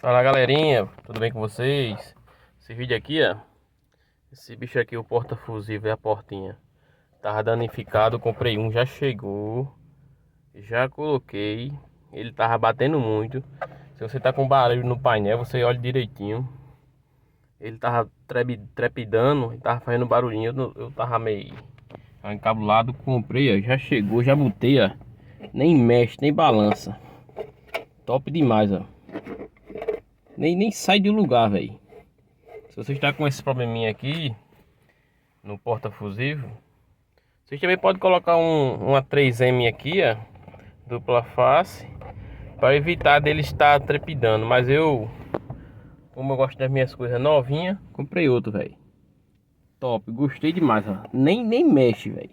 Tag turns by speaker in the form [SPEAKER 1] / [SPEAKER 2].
[SPEAKER 1] Fala galerinha, tudo bem com vocês? Esse vídeo aqui, ó, esse bicho aqui, o porta-fusível e a portinha tava danificado, comprei um, já chegou, já coloquei, ele tava batendo muito. Se você tá com barulho no painel, você olha direitinho. Ele tava trepidando, tava fazendo barulhinho, eu tava meio encabulado, comprei, ó, já chegou, já botei, ó, nem mexe, nem balança. Top demais, ó. Nem sai do lugar, velho. Se você está com esse probleminha aqui no porta-fusível, vocês também podem colocar uma 3M aqui, ó, dupla face, para evitar dele estar trepidando. Mas como eu gosto das minhas coisas novinhas, comprei outro, velho. Top, gostei demais, ó. Nem mexe, velho.